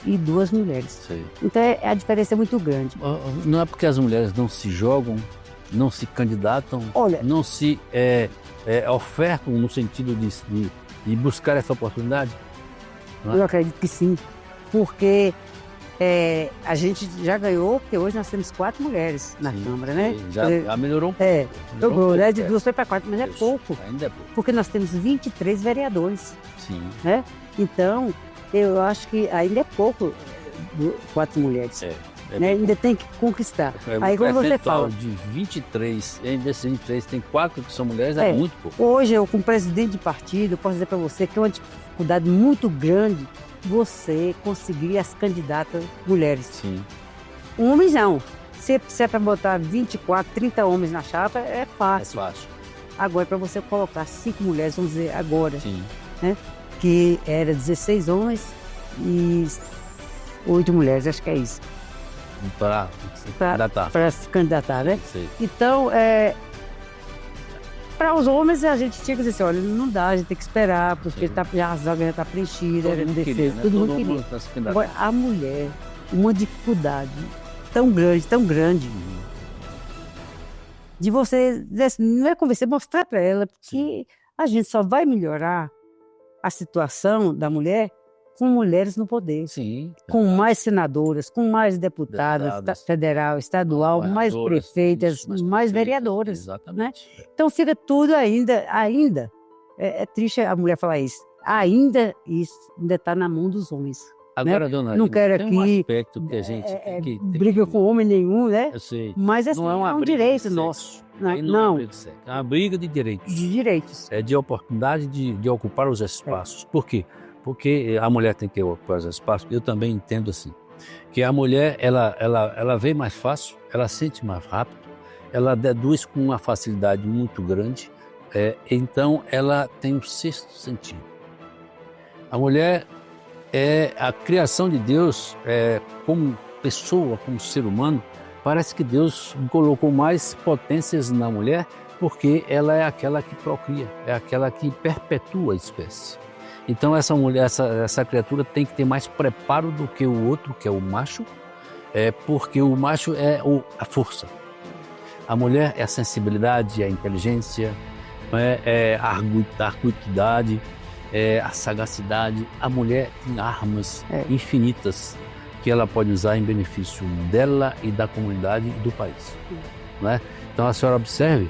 e 2 mulheres. Sei. Então a diferença é muito grande. Não é porque as mulheres não se jogam, não se candidatam, Olha, não se ofertam no sentido de buscar essa oportunidade? Não é? eu acredito que sim, porque a gente já ganhou, porque hoje nós temos 4 mulheres na Sim, Câmara, né? Já melhorou um pouco. Jogou, né? De É. 2 foi para 4, mas é Isso, pouco, Ainda é pouco. porque nós temos 23 vereadores, Sim. né? Então, eu acho que ainda é pouco 4 mulheres, né? Ainda tem que conquistar. Aí como você fala, de 23, e desses 23 tem 4 que são mulheres, é muito pouco. hoje eu como presidente de partido, eu posso dizer para você que é uma dificuldade muito grande você conseguir as candidatas mulheres. Sim. Homens não. Se é para botar 24, 30 homens na chapa, é É fácil. fácil. Agora, para você colocar 5 mulheres, vamos dizer agora, Sim. né? Que era 16 homens e 8 mulheres, acho que é isso. Para candidatar. Para se candidatar, né? Sei. Então, para os homens, a gente tinha que dizer assim, olha, não dá, a gente tem que esperar, porque a zaga já está preenchida, Todo era mundo queria, defesa, né? todo mundo Todo queria. mundo tá se candidatando. Agora, a mulher, uma dificuldade tão grande, de você, não é convencer, mostrar para ela que a gente só vai melhorar a situação da mulher com mulheres no poder. Sim. Com mais senadoras, com mais deputadas, federal, estadual, mais prefeitas, mais vereadoras. Exatamente. Né? Então fica tudo ainda é triste a mulher falar isso, ainda está na mão dos homens. Agora, dona Não Lina, quero tem aqui, um aspecto que a gente tem que briga com homem nenhum, né? Eu sei. Mas assim, Não é uma um briga de direito sexo. nosso. Aí Não, é uma briga de sexo, é uma briga de direitos. de direitos. É de oportunidade de ocupar os espaços. Por quê? Porque a mulher tem que ocupar os espaços. Eu também entendo assim, que a mulher, ela vê mais fácil, ela sente mais rápido, ela deduz com uma facilidade muito grande, então ela tem um sexto sentido. A mulher é a criação de Deus, como pessoa, como ser humano. Parece que Deus colocou mais potências na mulher porque ela é aquela que procria, é aquela que perpetua a espécie. Então essa mulher, essa criatura tem que ter mais preparo do que o outro, que é o macho, porque o macho é a força. A mulher é a sensibilidade, é a inteligência, a arguidade, a sagacidade. A mulher tem armas infinitas que ela pode usar em benefício dela e da comunidade e do país. Não é? Então a senhora observe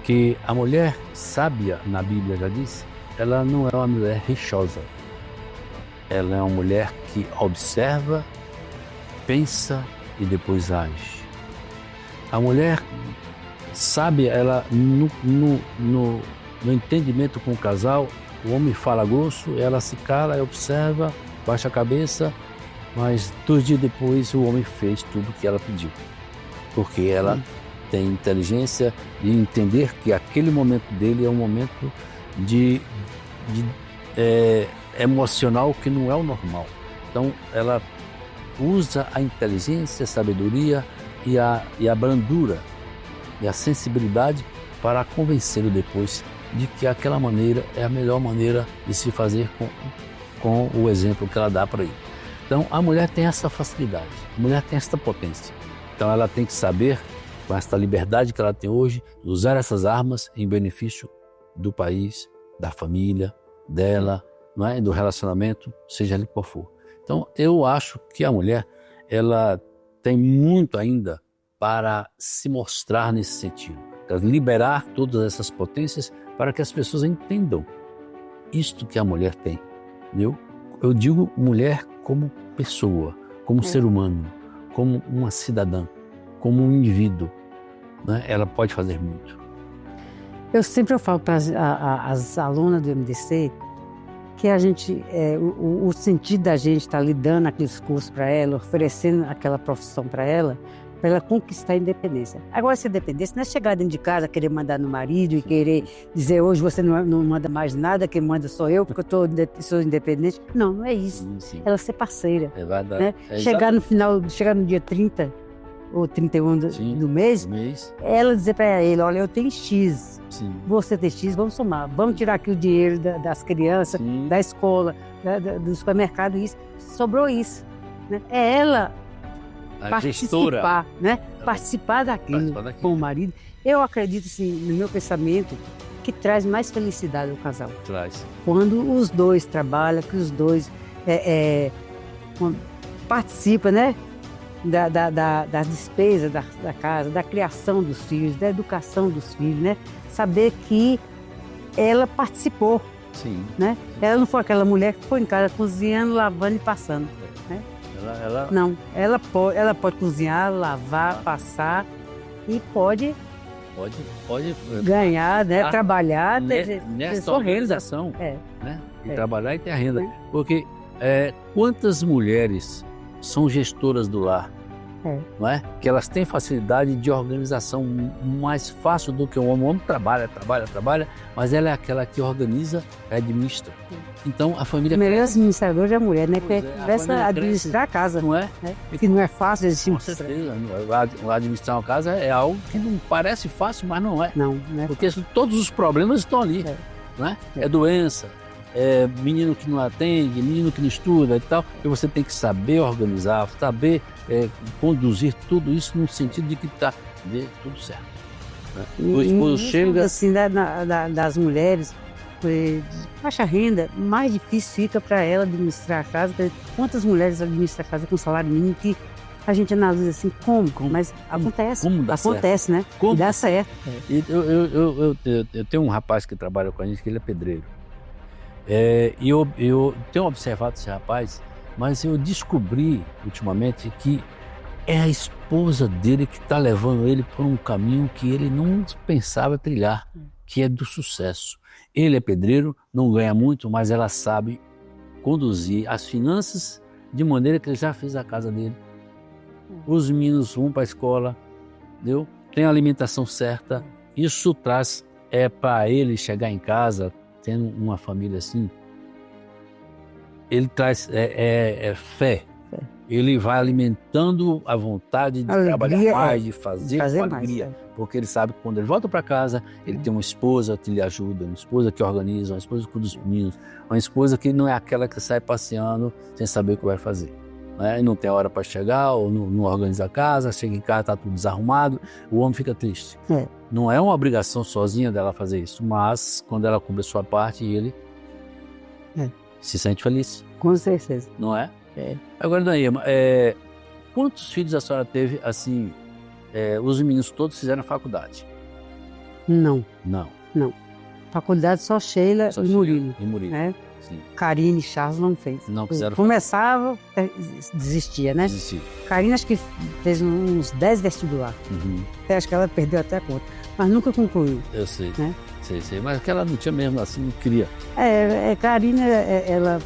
que a mulher sábia, na Bíblia já diz, ela não é uma mulher rixosa. Ela é uma mulher que observa, pensa e depois age. A mulher sábia, ela no entendimento com o casal, o homem fala grosso, ela se cala, observa, baixa a cabeça, mas 2 dias depois o homem fez tudo o que ela pediu. Porque ela tem inteligência de entender que aquele momento dele é um momento emocional que não é o normal. Então ela usa a inteligência, a sabedoria e a brandura e a sensibilidade para convencê-lo depois de que aquela maneira é a melhor maneira de se fazer com o exemplo que ela dá para ele. Então, a mulher tem essa facilidade, a mulher tem essa potência. Então, ela tem que saber, com essa liberdade que ela tem hoje, usar essas armas em benefício do país, da família, dela, não é? Do relacionamento, seja ele qual for. Então, eu acho que a mulher, ela tem muito ainda para se mostrar nesse sentido, para liberar todas essas potências para que as pessoas entendam isto que a mulher tem. Entendeu? Eu digo mulher como pessoa, como ser humano, como uma cidadã, como um indivíduo, né? Ela pode fazer muito. Eu sempre falo para as alunas do MDC que a gente, o sentido da gente estar lidando aqueles cursos para ela, oferecendo aquela profissão para ela conquistar a independência. Agora, essa independência não é chegar dentro de casa, querer mandar no marido e querer dizer hoje você não manda mais nada, quem manda sou eu, porque eu sou independente. Não, não é isso. Sim. Ela ser parceira. É verdade. Né? Chegar no dia 30 ou 31 do mês, ela dizer para ele, olha, eu tenho X, você tem X, vamos somar, vamos tirar aqui o dinheiro das crianças, da escola, do supermercado, isso. Sobrou isso. Né? É ela participar, né? Participar daquilo com o marido. Eu acredito, assim, no meu pensamento, que traz mais felicidade ao casal. Traz. Quando os dois trabalham, que os dois participam, né? Da despesa da casa, da criação dos filhos, da educação dos filhos, né? Saber que ela participou, né? Ela não foi aquela mulher que ficou em casa cozinhando, lavando e passando, né? Não, ela pode cozinhar, lavar, passar e pode ganhar, né? Trabalhar, nessa organização, né? E trabalhar e ter a renda, porque quantas mulheres são gestoras do lar, não é? Que elas têm facilidade de organização mais fácil do que o homem. O homem trabalha, mas ela é aquela que organiza e administra. Então a família... O melhor administrador é a mulher, né? Pois Que começa a administrar a casa. Não é? Que não é fácil de Com certeza. Administrar uma casa é algo que não parece fácil, mas não é. Não, né? Porque todos os problemas estão ali. Não é? É doença, é menino que não atende, menino que não estuda e tal. E você tem que saber organizar, saber conduzir tudo isso no sentido de que está tudo certo. Né? O esposo chega... Assim, das mulheres, de baixa renda, mais difícil fica para ela administrar a casa. Quantas mulheres administram a casa com salário mínimo que a gente analisa assim, como? Mas acontece. Como dá acontece, certo? Né? Como? E dá certo. Eu tenho um rapaz que trabalha com a gente, que ele é pedreiro. E eu tenho observado esse rapaz, mas eu descobri ultimamente que é a esposa dele que está levando ele por um caminho que ele não pensava trilhar, que é do sucesso. Ele é pedreiro, não ganha muito, mas ela sabe conduzir as finanças de maneira que ele já fez a casa dele. Os meninos vão para a escola, entendeu? Tem a alimentação certa. Isso traz para ele chegar em casa tendo uma família assim, ele traz fé. Ele vai alimentando a vontade de trabalhar mais, de fazer com alegria. Mais, porque ele sabe que quando ele volta para casa, ele tem uma esposa que lhe ajuda, uma esposa que organiza, uma esposa que cuida dos meninos, uma esposa que não é aquela que sai passeando sem saber o que vai fazer. Né? E não tem hora para chegar, ou não organiza a casa, chega em casa, está tudo desarrumado, o homem fica triste. Não é uma obrigação sozinha dela fazer isso, mas quando ela cumpre a sua parte, ele se sente feliz. Com certeza. Não é? Agora, Naima, quantos filhos a senhora teve, assim, os meninos todos fizeram faculdade? Não. Faculdade só Sheila e Murilo. Né? Sim. Karine e Charles não fez. Não fizeram. Começava, desistia, né? Karine acho que fez uns 10 vestibular. Acho que ela perdeu até a conta, mas nunca concluiu. Eu sei, né? sei, mas que ela não tinha mesmo assim, não queria. Karine, ela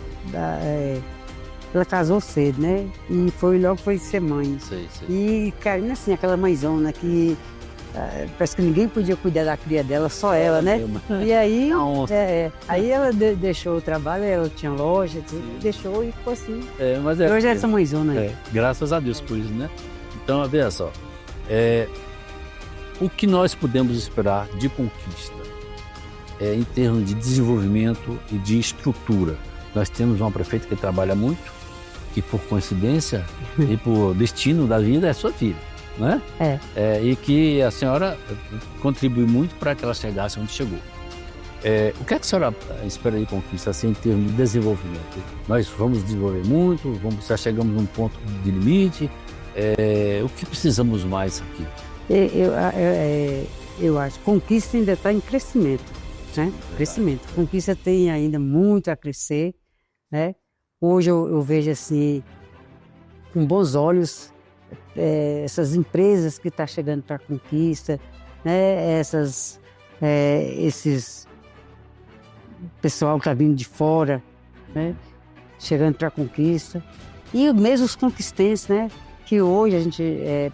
casou cedo, né? E logo foi ser mãe. Sei. E Karine, assim, aquela mãezona que parece que ninguém podia cuidar da cria dela, só ela, né? E aí, aí ela deixou o trabalho, ela tinha loja, deixou e ficou assim. Hoje é essa mãezona aí. Graças a Deus por isso, né? Então, veja só, O que nós podemos esperar de conquista em termos de desenvolvimento e de estrutura? Nós temos uma prefeita que trabalha muito, que por coincidência e por destino da vida é sua filha, né? E que a senhora contribui muito para que ela chegasse onde chegou. O que é que a senhora espera de conquista assim, em termos de desenvolvimento? Nós vamos desenvolver muito, já chegamos num ponto de limite. O que precisamos mais aqui? Eu acho que Conquista ainda está em crescimento, né? Crescimento. Conquista tem ainda muito a crescer, né? Hoje eu vejo assim, com bons olhos, essas empresas que estão chegando para a Conquista, né? Esses pessoal que está vindo de fora, né? Chegando para a Conquista. E mesmo os conquistenses, né? Que hoje a gente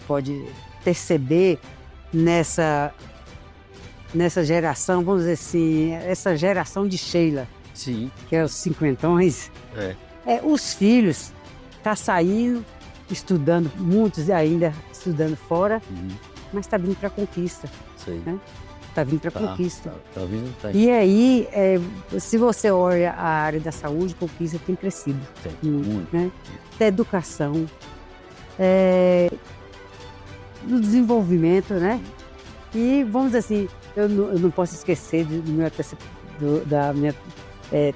pode perceber nessa geração, vamos dizer assim, essa geração de Sheila, sim, que é os cinquentões. Os filhos estão saindo, estudando, muitos ainda estudando fora, mas está vindo para a Conquista. Né? Está vindo para a Conquista. Tá vindo, tá. E aí, se você olha a área da saúde, Conquista tem crescido. Muito. Né? Da educação, do desenvolvimento, né? E vamos dizer assim, eu não posso esquecer da minha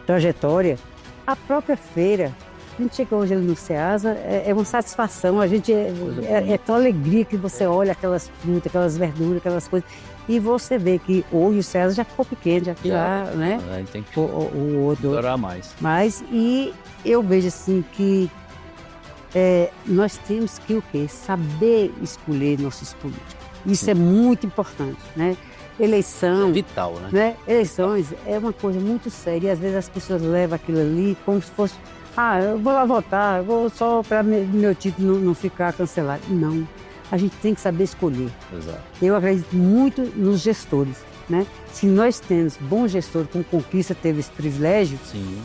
trajetória. A própria feira, a gente chega hoje ali no Ceasa, é uma satisfação, é tão alegria que você olha aquelas frutas, aquelas verduras, aquelas coisas, e você vê que hoje o Ceasa já ficou pequeno, né? Tem que o outro melhorar mais. E eu vejo assim que nós temos que saber escolher nossos políticos. Isso é muito importante, né? Eleição... É vital, né? Eleições é uma coisa muito séria e às vezes as pessoas levam aquilo ali como se fosse eu vou lá votar, vou só para meu título não ficar cancelado. Não, a gente tem que saber escolher. Exato. Eu acredito muito nos gestores, né? Se nós temos bons gestores, como Conquista teve esse privilégio,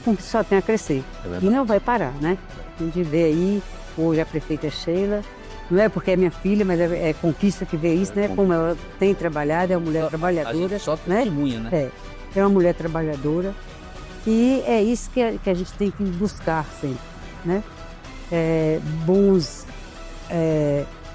Conquista só tem a crescer. E não vai parar, né? A gente vê aí, hoje a prefeita Sheila, não é porque é minha filha, mas é Conquista que vê isso, né? Como ela tem trabalhado, é uma mulher trabalhadora. Só testemunha, né? É uma mulher trabalhadora. E é isso que a gente tem que buscar sempre, né? Bons,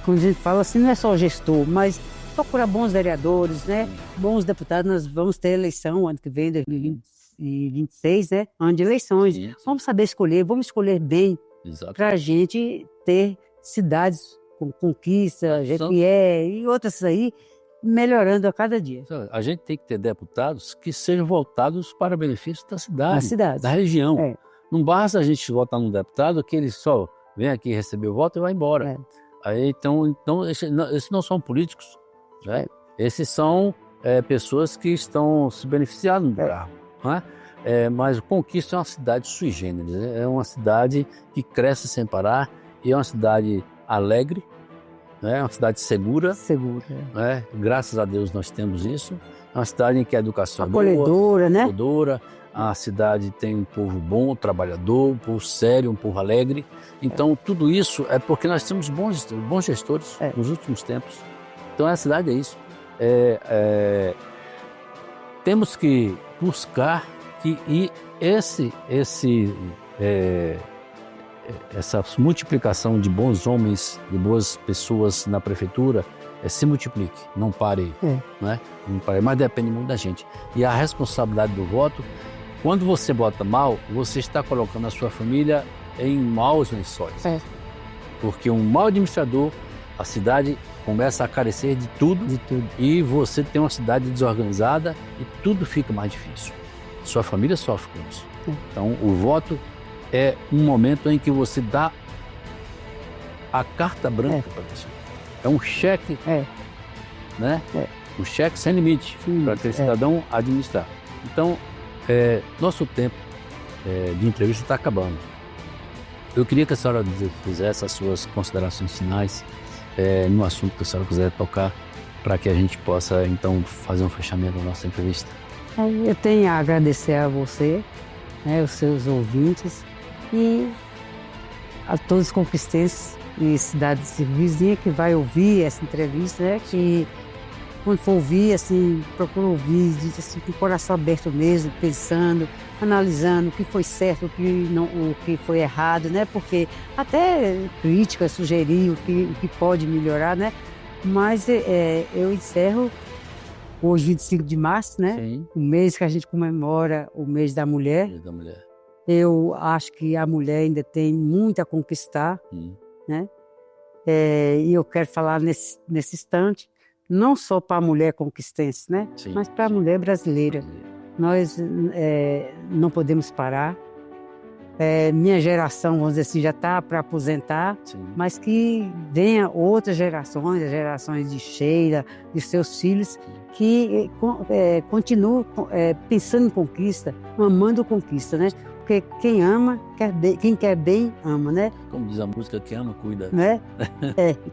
como a gente fala assim, não é só o gestor, mas procurar bons vereadores, né? Bons deputados. Nós vamos ter eleição ano que vem, 2026, né? Ano de eleições. Sim. Vamos saber escolher, vamos escolher bem para a gente ter cidades com Conquista, Jequié e outras aí, melhorando a cada dia. A gente tem que ter deputados que sejam voltados para benefício da cidade, da região. Não basta a gente votar num deputado que ele só vem aqui receber o voto e vai embora. Aí, então esses não são políticos, né? Esses são pessoas que estão se beneficiando do carro. Né? Mas Conquista é uma cidade sui generis, é uma cidade que cresce sem parar e é uma cidade alegre, é uma cidade segura. Né? Graças a Deus nós temos isso. É uma cidade em que a educação é boa, né? Acolhedora. A cidade tem um povo bom, trabalhador, um povo sério, um povo alegre. Então tudo isso é porque nós temos bons gestores nos últimos tempos. Então a cidade é isso. Temos que buscar que essa multiplicação de bons homens, de boas pessoas na prefeitura se multiplique, não pare, né? Não pare, mas depende muito da gente. E a responsabilidade do voto, quando você vota mal, você está colocando a sua família em maus lençóis. Porque um mau administrador, a cidade começa a carecer de tudo. E você tem uma cidade desorganizada e tudo fica mais difícil. Sua família sofre com isso. Então o voto é um momento em que você dá a carta branca para você. É um cheque, né? Um cheque sem limite para aquele cidadão administrar. Então, nosso tempo de entrevista está acabando. Eu queria que a senhora fizesse as suas considerações finais no assunto que a senhora quiser tocar, para que a gente possa, então, fazer um fechamento da nossa entrevista. Eu tenho a agradecer a você, né, os seus ouvintes, e a todos os conquistenses e cidades vizinhas que vai ouvir essa entrevista, né, que quando for ouvir, assim, procura ouvir, assim, com o coração aberto mesmo, pensando, analisando o que foi certo, o que foi errado, né? Porque até crítica, sugerir o que pode melhorar, né? Mas eu encerro hoje, 25 de março, né? Sim. O mês que a gente comemora o mês da mulher. Dia da mulher. Eu acho que a mulher ainda tem muito a conquistar, né? E eu quero falar nesse instante, não só para a mulher conquistense, né? Sim, mas para a sim. mulher brasileira. Nós não podemos parar. Minha geração, vamos dizer assim, já está para aposentar, Sim. mas que venha outras gerações, as gerações de Sheila, de seus filhos, que continuem pensando em conquista, amando conquista, né? Porque quem ama, quem quer bem, ama, né? Como diz a música, quem ama, cuida. Né?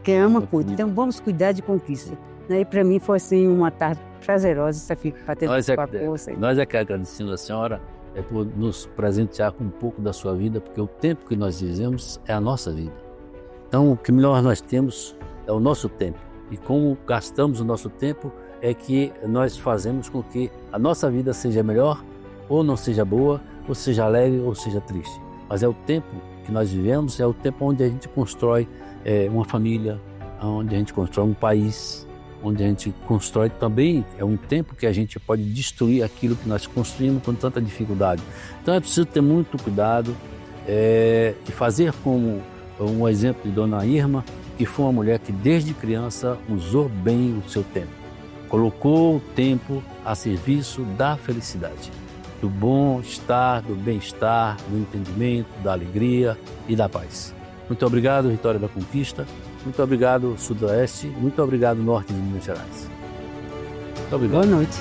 Quem ama, cuida. Então vamos cuidar de conquista. Né? E para mim foi assim uma tarde prazerosa, você fica batendo com a força. Nós é que agradecemos a senhora por nos presentear com um pouco da sua vida, porque o tempo que nós vivemos é a nossa vida. Então o que melhor nós temos é o nosso tempo. E como gastamos o nosso tempo é que nós fazemos com que a nossa vida seja melhor, ou não seja boa, ou seja alegre, ou seja triste. Mas é o tempo que nós vivemos, é o tempo onde a gente constrói uma família, onde a gente constrói um país, onde a gente constrói também, é um tempo que a gente pode destruir aquilo que nós construímos com tanta dificuldade. Então é preciso ter muito cuidado e fazer como um exemplo de Dona Irma, que foi uma mulher que desde criança usou bem o seu tempo. Colocou o tempo a serviço da felicidade, do bom-estar, do bem-estar, do entendimento, da alegria e da paz. Muito obrigado, Vitória da Conquista. Muito obrigado, Sudoeste. Muito obrigado, Norte de Minas Gerais. Muito obrigado. Boa noite.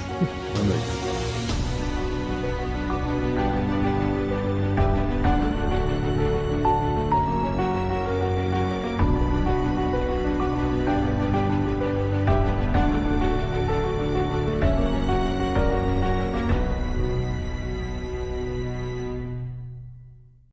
Boa noite.